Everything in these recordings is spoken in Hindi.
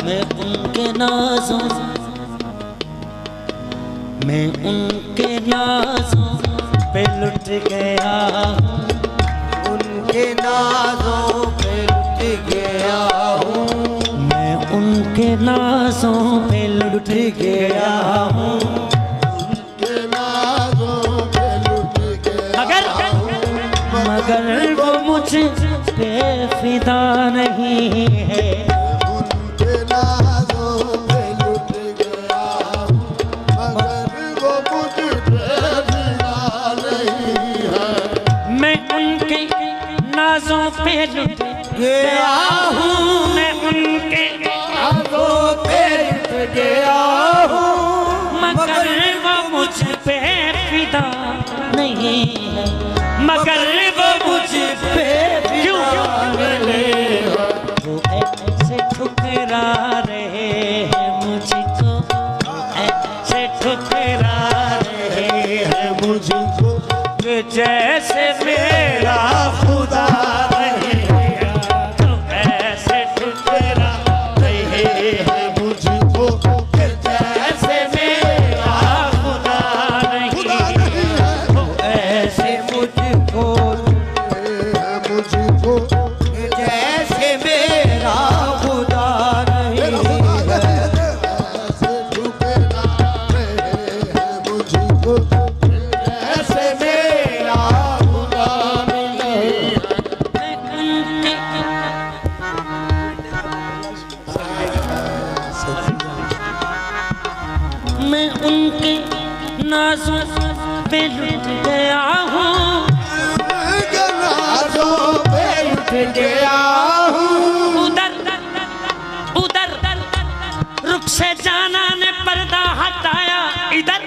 मैं उनके नाज़ों, मैं उनके नाज़ों पे लुट गया हूँ, उनके नाज़ों पे लुट गया हूँ, मैं उनके नाज़ों पे लुट गया हूँ, उनके नाज़ों पे लुट गया हूँ, मगर वो मुझ पे फिदा नहीं है, उनके नाज़ों पे लुट गया हूँ, मगर वो मुझ पे फिदा नहीं है। मैं उनके नाज़ों पे लुट गया हूँ, मैं उनके नाज़ों पे लुट गया हूँ, मगर वो मुझ पे फिदा नहीं है, मगर वो मुझ पे क्यों वो ऐसे ठुकरा रहे हैं मुझको, ऐसे ठुकरा रहे हैं मुझको कि जैसे मेरा खुदा नहीं है, तो ऐसे ठुकरा रहे हैं मुझको जैसे मेरा खुदा नहीं है, तो ऐसे मुझको मुझको जैसे मेरा खुदा नहीं है। ऐसे ठुकरा रहे हैं मुझको जैसे मेरा खुदा नहीं है। मैं उनके नाज़ों पे लुट गया हूँ, नाज़ों पे लुट गया हूँ, उधर उधर रुख से जाना ने पर्दा हटाया, इधर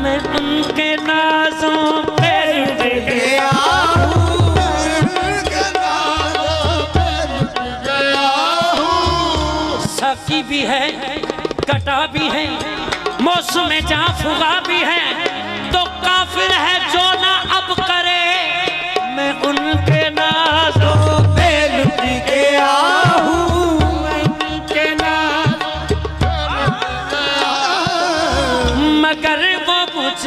मैं उनके नाज़ों पे लुट गया हूँ, नाज़ों पे लुट गया हूँ। साकी भी है, कटा भी है, मौसम जा फुगा भी है, तो काफिर है जो ना अब करे। मैं उनके नाज़ों पे लुट गया हूँ, मैं उनके मगर वो मुझ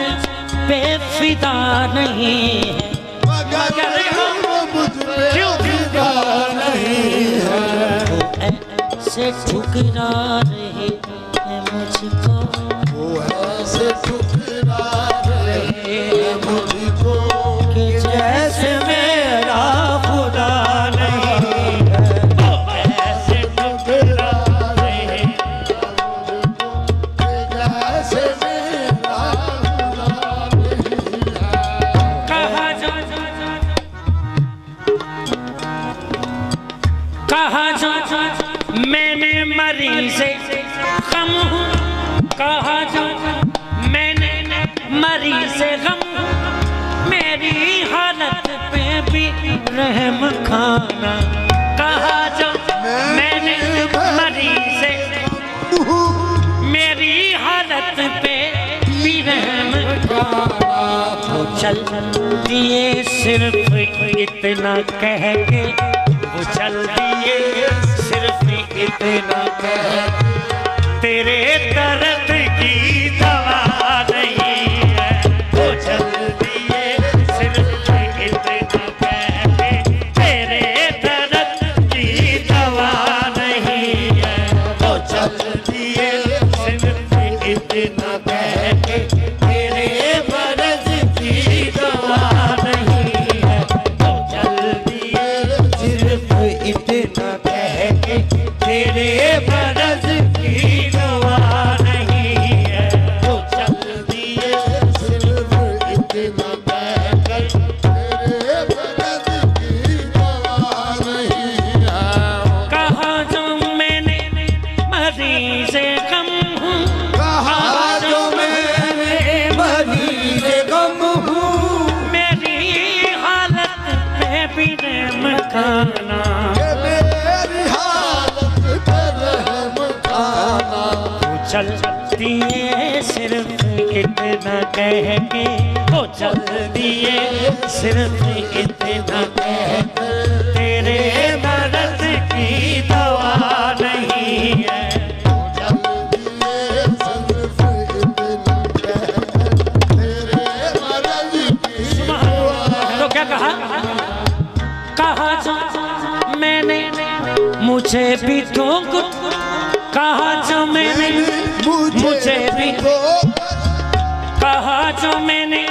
पे फिदा नहीं है, मगर वो मुझ पे फिदा नहीं है। वो ऐसे ठुकरा रहे हैं मुझको, वो ऐसे ठुकरा रहे हैं मुझको कि जैसे मेरा खुदा नहीं है, वो ऐसे ठुकरा रहे हैं। जैसे मेरा खुदा नहीं है। कहा जो मैंने मरीज़ गम हूँ, कहा जो मैंने मरीज़ गम हूँ, मेरी हालत पे भी रहम खाना, कहा जो मैंने मरीज़ मेरी हालत पे भी रहम खाना, वो चल दिए सिर्फ इतना कह के, वो चल दिए सिर्फ इतना कह के, तेरे दर्द की दवा नहीं है, वो चल दिए सिर्फ इतना कह के, तेरे दर्द की दवा नहीं है, वो चल दिए सिर्फ इतना कह के, तेरे मर्ज़ की दवा नहीं है, वो चल दिए सिर्फ इतना कह के, तेरे मर्ज़ की दवा नहीं है, वो चल दिए सिर्फ इतना कहकर तेरे मदद की दवा नहीं है। कहा जो मैंने मरीज़ गम हूँ, कहा जो मेरे मरीज़ गम हूँ, मेरी हालत पे भी रहम खाना, कि मेरी हालत पे रहम खाना, चल दिए सिर्फ इतना कह के, वो चल दिए सिर्फ इतना कह के, तेरे मर्ज़ की दवा नहीं मुझे भी तो कहा जो मैंने, मुझे भी तो कहा जो मैंने,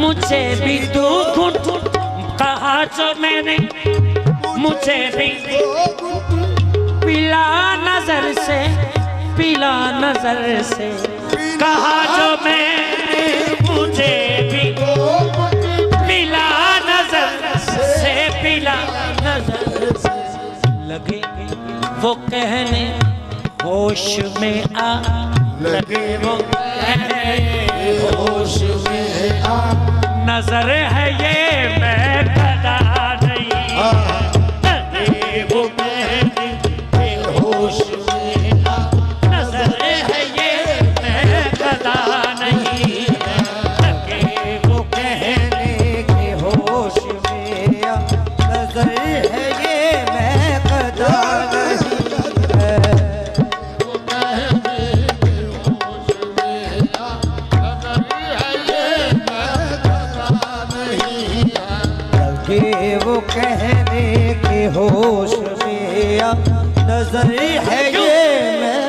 मुझे भी तो कहा जो मैंने, मुझे भी पिला नजर से, पिला नजर से, कहा जो मैंने, मुझे भी पिला नजर से, पिला नजर से। लगे वो कहने होश में आ, लगे वो कहने होश में आ, नजर है ये मैं गदा नहीं, लगे वो कहने होश में आ, नजर है ये मैं गदा नहीं, लगे वो कहने के होश में आ, नजर है ये मैं गदा नहीं। वो कहने के होश में आ, नजर है ये मैं